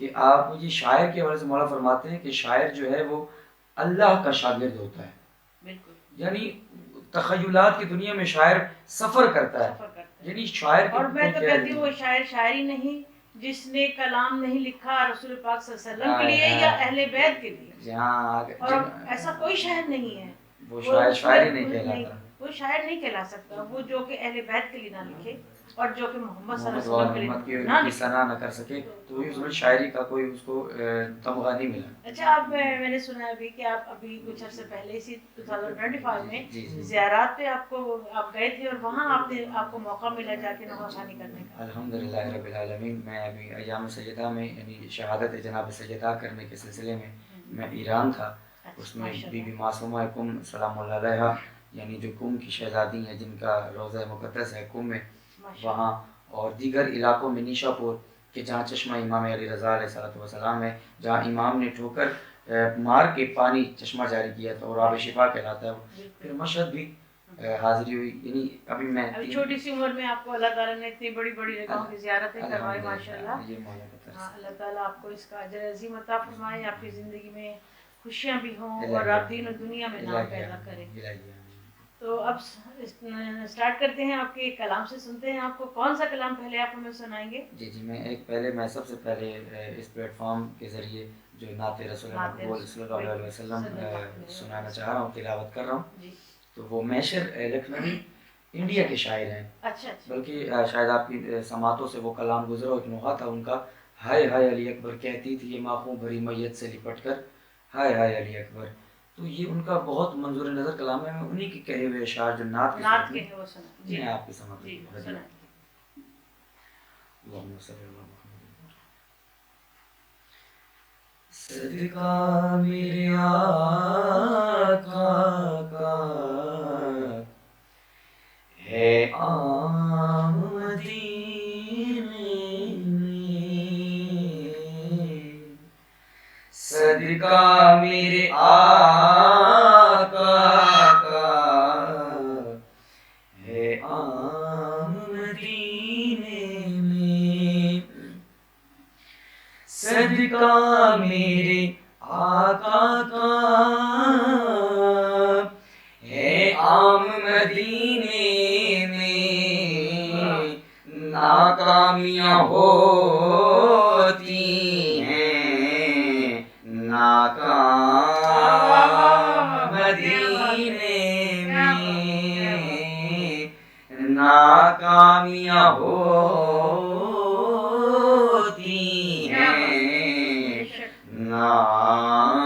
کہ آپ یہ شاعر کے حوالے سے مولا فرماتے ہیں کہ شاعر جو ہے وہ اللہ کا شاگرد ہوتا ہے. بالکل. یعنی تخیلات کی دنیا میں شاعر سفر کرتا ہے. یعنی شاعر اور میں تو کہتی ہوں وہ شاعر شاعری نہیں جس نے کلام نہیں لکھا رسول پاک صلی اللہ علیہ وسلم کے لیے یا اہل بیت کے لیے. اور ایسا کوئی شاعر نہیں ہے وہ شاعر ہی نہیں کہلاتا. وہ شاعر نہیں کہلا سکتا وہ جو کہ اہل بیت کے لیے نہ لکھے اور جو کہ محمد صلی اللہ علیہ وسلم کے لیے نہ ثنا نہ کر سکے تو اس میں شاعری کا کوئی اس کو تمغہ نہیں ملا. اچھا آپ میں نے سنا ابھی کہ آپ ابھی کچھ عرصے پہلے اسی 2025 میں زیارات پہ آپ گئے تھے اور وہاں آپ کو موقع ملا جا کے نوحہ خوانی کرنے کا. الحمدللہ رب العالمین. میں ابھی ایام سیدہ میں یعنی شہادت جناب سیدہ کرنے کے سلسلے میں ایران تھا. اس میں بی بی معصومہ کم سلام اللہ علیہا یعنی جو کم کی شہزادی ہیں جن کا روضہ مقدس ہے کم میں وہاں اور دیگر علاقوں میں نیشا پور کہ جہاں چشمہ امام علی رضا علیہ السلام ہے جہاں امام نے ٹھوکر مار کے پانی چشمہ جاری کیا تھا اور آب شفا کہلاتا ہے وہ. پھر مشہد بھی حاضری ہوئی. یعنی ابھی میں چھوٹی سی عمر میں آپ کو اللہ تعالیٰ نے اتنی بڑی بڑی جگہوں کی زیارتیں کروائی ماشاءاللہ. اللہ تعالیٰ آپ کو اس کا اجر عظیم عطا فرمائے. آپ کی زندگی میں خوشیاں بھی ہوں اور آپ دین و دنیا میں نام پیدا کریں. تو اب اسٹارٹ کرتے ہیں آپ کے کلام سے. سنتے ہیں آپ کو کون سا کلام پہلے آپ ہمیں سنائیں گے؟ جی میں سب سے پہلے اس پلیٹ فارم کے ذریعے جو نعت رسول مقبول صلی اللہ علیہ وسلم سنانا چاہ رہا ہوں تلاوت کر رہا ہوں. تو وہ میشر لکھنوی انڈیا کے شاعر ہیں. اچھا. بلکہ شاید آپ کی سماعتوں سے وہ کلام گزرا ایک نوحہ تھا ان کا. ہائے ہائے علی اکبر کہتی تھی یہ ماخوں بھری میت سے لپٹ کر ہائے ہائے علی اکبر. تو یہ ان کا بہت منظور نظر کلام ہے. میں انہی کے کہے ہوئے اشعار جو نعت کے ہیں وہ سنائیں. میں آپ کی سماعت سنائیں. اللہم صلی اللہ صدقہ میرے آقا کا ہے آمدین میں صدقہ میرے آقا کا ہے آمدین میں صدقہ میرے آقا کا ہے آمدینے میں ناکامیاں ہوتی ہیں ناکام مدینے میں ناکامیاں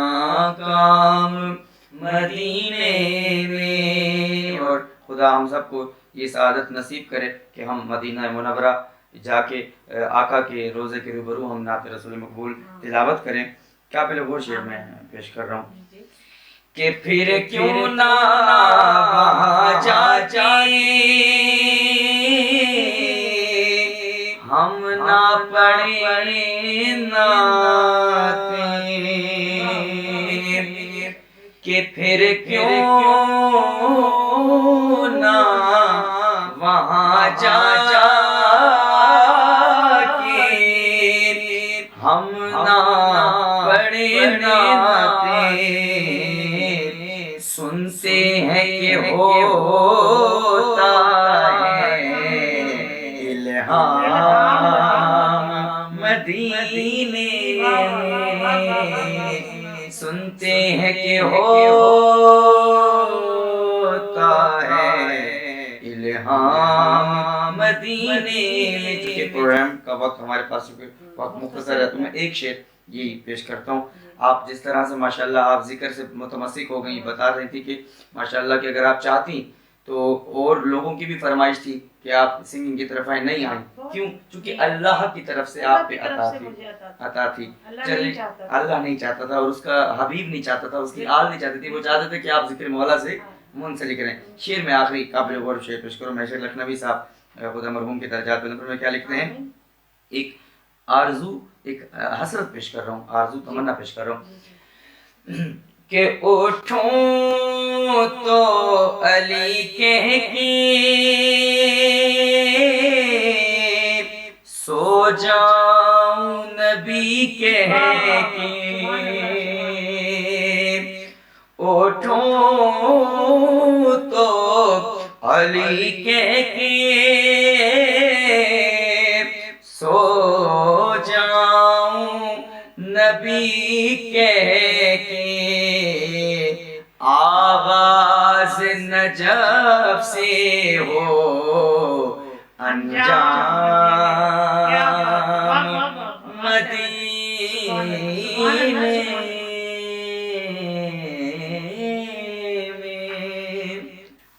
ناکام مدینے میں. اور خدا ہم سب کو یہ سعادت نصیب کرے کہ ہم مدینہ منورہ جا کے آقا کے روضے کے روبرو ہم نعت رسول مقبول تلاوت کریں. کیا پہلے وہ شعر میں پیش کر رہا ہوں کہ پھر کیوں نہ وہاں جا کے ہم نہ پڑھیں نعتیں کہ پھر کیوں نہ وہاں جا کے ہم نہ پڑھیں نعتیں سنتے ہیں کہ ہوتا ہے الہام مدینے سنتے ہیں کہ ہوتا ہے الہام مدینے. چونکہ پروگرام کا وقت ہمارے پاس وقت مختصر ہے تو میں ایک شعر یہی پیش کرتا ہوں. آپ جس طرح سے ماشاءاللہ آپ ذکر سے متمسک ہو گئی بتا رہی تھی کہ ماشاءاللہ کہ اگر آپ چاہتی تو اور لوگوں کی بھی فرمائش تھی کہ آپ سنگنگ کی طرف نہیں آئیں. کیوں؟ چونکہ اللہ کی طرف سے آپ پہ عطا تھی. اللہ نہیں چاہتا تھا اور اس کا حبیب نہیں چاہتا تھا, اس کی آل نہیں چاہتی تھی. وہ چاہتے تھے کہ آپ ذکر مولا سے منسلک رہیں. شعر میں آخری قابل غور شعر پیش کروں. میشر لکھنوی صاحب خدا مرحوم کے درجات پہ نمبر میں کیا لکھتے ہیں؟ ایک آرزو ایک حسرت پیش کر رہا ہوں, آرزو تمنا پیش کر رہا ہوں کہ اٹھوں تو علی کہہ کے سو جاؤں نبی کہہ کے اٹھوں تو علی کہہ کے سو جاؤں نبی کہہ کے آغاز نجف سے ہو انجام مدینے میں۔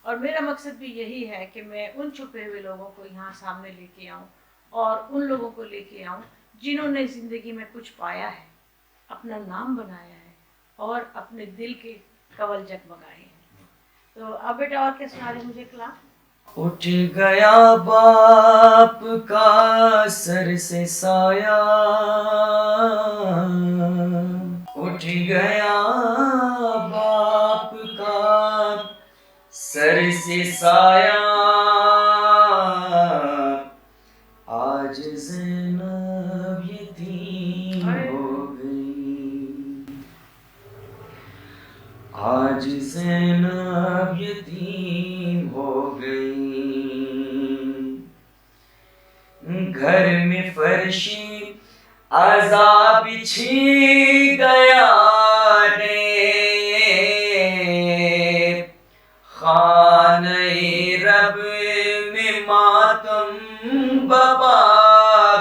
اور میرا مقصد بھی یہی ہے کہ میں ان چھپے ہوئے لوگوں کو یہاں سامنے لے کے آؤں اور ان لوگوں کو لے کے آؤں جنہوں نے زندگی میں کچھ پایا ہے، اپنا نام بنایا ہے اور اپنے دل کے کول جگمگائے ہیں۔ تو اب بیٹا اور کیا سنا رہے مجھے کلام؟ اٹھ گیا باپ کا سر سے سایہ، اٹھ گیا باپ کا سر سے سایہ، آج زینب یتیم ہو گئی، آج زینب یتیم ہو گئی، گھر میں فرشی عذاب بچھی گیا رے، خانہ رب میں ماتم بپا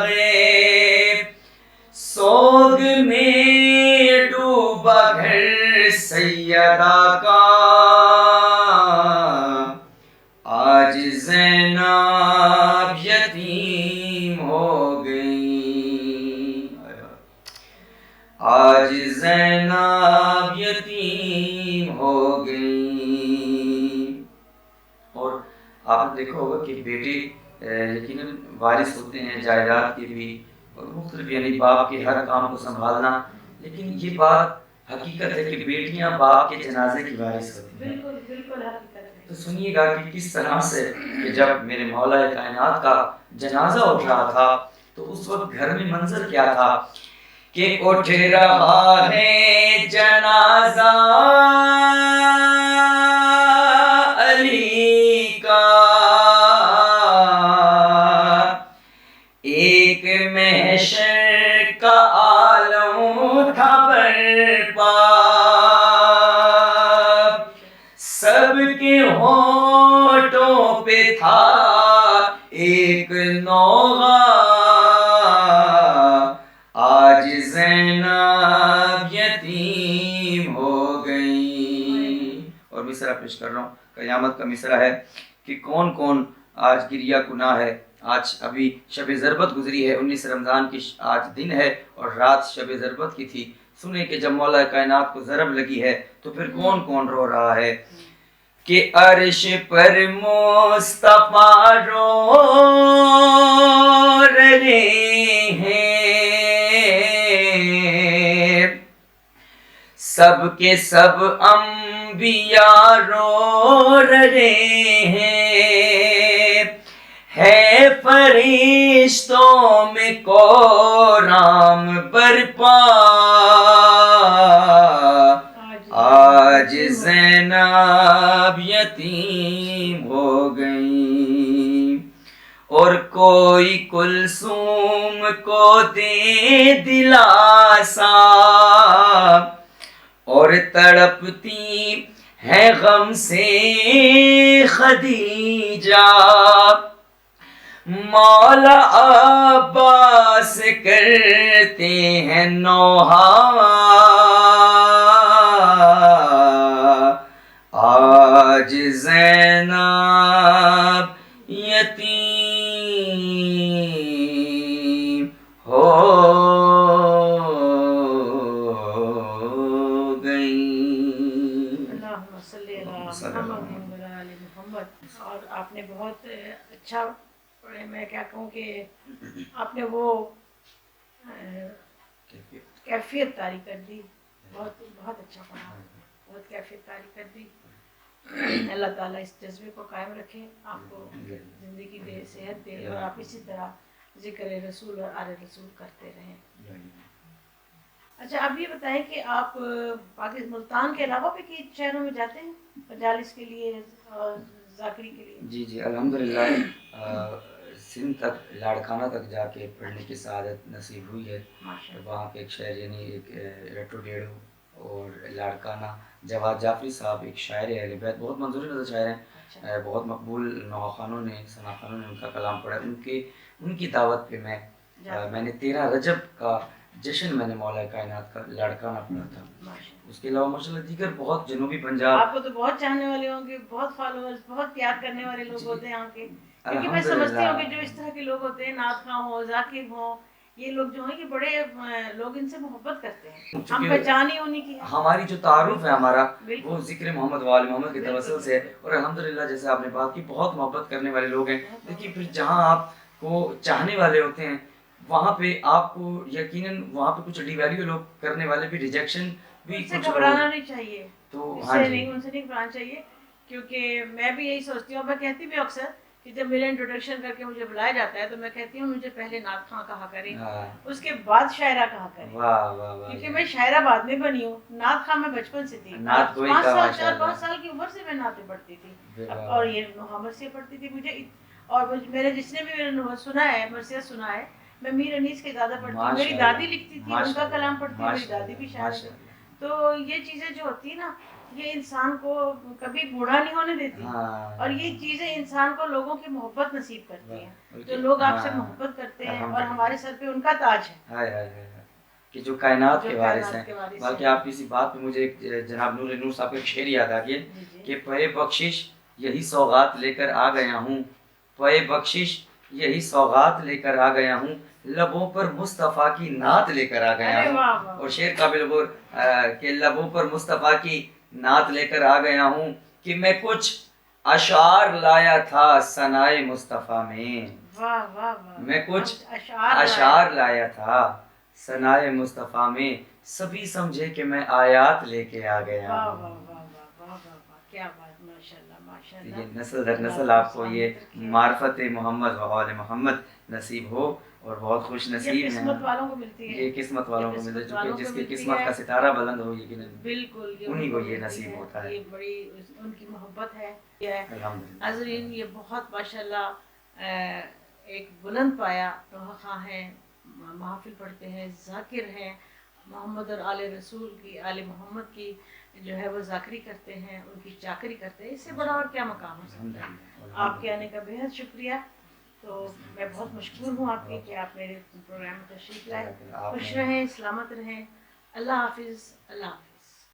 گئے، سوگ میں ڈوبا گھر سیدہ کا، آج زینب یتیم ہو گئی، آج زینب یتیم ہو گئی۔ اور آپ نے دیکھا ہوگا کہ بیٹے یقیناً وارث ہوتے ہیں جائیداد کے بھی اور مختلف، یعنی باپ کے ہر کام کو سنبھالنا، لیکن یہ بات حقیقت ہے کہ بیٹیاں باپ کے جنازے کی وارث ہوتی ہیں۔ بالکل بالکل حقیقت ہے۔ تو سنیے گا کہ کس طرح سے کہ جب میرے مولا کائنات کا جنازہ اٹھ رہا تھا تو اس وقت گھر میں منظر کیا تھا کہ اٹھ رہا ہے جنازہ علی کا، ایک محشر کا عالم تھا برپا، سب کے ہونٹوں پہ تھا ایک نوغہ، آج زینب یتیم ہو گئی۔ اور مصرع پیش کر رہا ہوں، قیامت کا مصرع ہے کہ کون کون آج گریہ کناں ہے۔ آج ابھی شب ضربت گزری ہے، 19 رمضان کی آج دن ہے اور رات شب ضربت کی تھی۔ سنیں کہ جب مولا کائنات کو ضرب لگی ہے تو پھر کون کون رو رہا ہے کہ عرش پر مصطفیٰ رو رہے ہیں، سب کے سب انبیاء رو رہے ہیں، ہے فرشتوں میں کرام برپا، آج زینب یتیم ہو گئی، اور کوئی کلثوم کو دے دلاسا، اور تڑپتی ہے غم سے خدیجہ، مولا عباس کرتے ہیں نوحہ، آج زینب یتیم ہو گئی۔ اللہم صلی علی محمد و علی محمد۔ اور آپ نے بہت اچھا، میں کیا کہوں کہ آپ نے وہ کیفیت طاری کر دی، بہت بہت اچھا پڑھا، بہت کیفیت طاری کر دی۔ اللہ تعالیٰ اس جذبے کو قائم رکھے، آپ کو زندگی دے، صحت دے، اور آپ اسی طرح ذکر رسول اور آل رسول کرتے رہیں۔ اچھا اب یہ بتائیں کہ آپ پاکستان ملتان کے علاوہ بھی کئی شہروں میں جاتے ہیں مجالس کے لیے اور ذاکری کے لیے؟ جی جی الحمدللہ سندھ تک لاڑکانہ تک جا کے پڑھنے کی سعادت نصیب ہوئی ہے. ماشاء اللہ. وہاں پہ ایک شاعر یعنی ایک رٹو ڈیڑو اور لاڑکانہ جواد جعفری صاحب ایک شاعر اہل بیت بہت منظور نظر شاعر ہیں. اچھا. بہت مقبول نواخوانوں نے ثناخوانوں نے ان کا کلام پڑھا. ان کی دعوت پہ میں نے 13 رجب کا جشن میں نے مولا کائنات کا لاڑکانہ پڑھا تھا. اس کے علاوہ ماشاء اللہ دیگر بہت جنوبی پنجاب. آپ کو تو بہت چاہنے والے ہوں گے, بہت فالوورز, بہت پیار کرنے والے لوگ ہوتے ہیں یہاں کے, کیونکہ میں سمجھتی ہوں کہ جو اس طرح کے لوگ ہوتے ہیں, نعت خواں ہوں, ذاکر ہوں, یہ لوگ جو ہیں یہ بڑے لوگ ان سے محبت کرتے ہیں. ہم پہچان ہی انہیں کی ہے. ہماری جو تعارف ہے ہمارا وہ ذکر محمد و آل محمد کے توسل سے ہے. اور الحمدللہ جیسے آپ نے بات کی بہت محبت کرنے والے لوگ ہیں. دیکھیے پھر جہاں آپ کو چاہنے والے ہوتے ہیں وہاں پہ آپ کو یقیناً وہاں پہ کچھ ڈی ویلیو لوگ کرنے والے بھی ریجیکشن بھی ان سے گھبرانا نہیں چاہیے. تو ان سے نہیں گھبرانا چاہیے, کیونکہ میں بھی یہی سوچتی ہوں. میں کہتی بھی اکثر کہ جب میرا انٹروڈکشن کر کے مجھے بلایا جاتا ہے تو میں کہتی ہوں مجھے پہلے نعت خواں کہا کریں, اس کے بعد شاعرہ کہا کریں. کیونکہ میں شاعرہ بعد میں بنی ہوں, نعت خواں میں بچپن سے تھی. 4-5 سال کی عمر سے میں نعتیں پڑھتی تھی اور یہ محمد سے پڑھتی تھی. مجھے اور میرے جس نے بھی میرا سنا ہے مرثیہ سنا ہے, میں میر انیس کے زیادہ پڑھتی ہوں. میری دادی لکھتی تھی, ان کا کلام پڑھتی ہوں, میری دادی بھی شاعر تھی. تو یہ چیزیں جو ہوتی ہیں نا یہ انسان کو کبھی بوڑھا نہیں ہونے دیتی, اور یہ چیزیں انسان کو لوگوں کی محبت نصیب کرتی ہیں. جو لوگ آپ سے محبت کرتے ہیں اور ہمارے سر پہ ان کا تاج ہے کہ جو کائنات کے وارث ہیں. باقی آپ کسی بات پہ مجھے جناب نور صاحب کا ایک شعر یاد آ گیا کہ پے بخشش یہی سوغات لے کر آ گیا ہوں, پے بخشش یہی سوغات لے کر آ گیا ہوں, لبوں پر مصطفیٰ کی نعت لے کر آ گیا ہوں. اور شعر قابل غور کہ لبوں پر مصطفیٰ کی نعت لے کر آ گیا ہوں کہ میں کچھ اشعار لایا تھا ثنائے مصطفیٰ میں. میں کچھ اشعار لایا تھا ثنائے مصطفیٰ میں, سبھی سمجھے کہ میں آیات لے کے آ گیا ہوں. کیا بات, ماشاءاللہ ماشاءاللہ. یہ نسل در نسل آپ کو یہ معرفت محمد و آل محمد نصیب ہو, اور بہت خوش نصیب ہیں. قسمت والوں کو ملتی ہے, یہ قسمت والوں کو ملتی ہے, چونکہ جس کی قسمت کا ستارہ بلند ہو یقیناً بالکل انہی کو یہ نصیب ہوتا ہے. یہ بڑی ان کی محبت ہے. حضرین یہ بہت ماشاءاللہ ایک بلند پایا نوحہ خواں ہیں, محافل پڑھتے ہیں, ذاکر ہیں, محمد اور آل رسول کی, آل محمد کی جو ہے وہ ذاکری کرتے ہیں, ان کی چاکری کرتے ہیں. اس سے بڑا اور کیا مقام ہو سکتا ہے. آپ کے آنے کا بہت شکریہ. تو میں بہت مشکور ہوں آپ کی کہ آپ میرے پروگرام میں تشریف لائے. خوش رہیں, سلامت رہیں. اللہ حافظ. اللہ حافظ.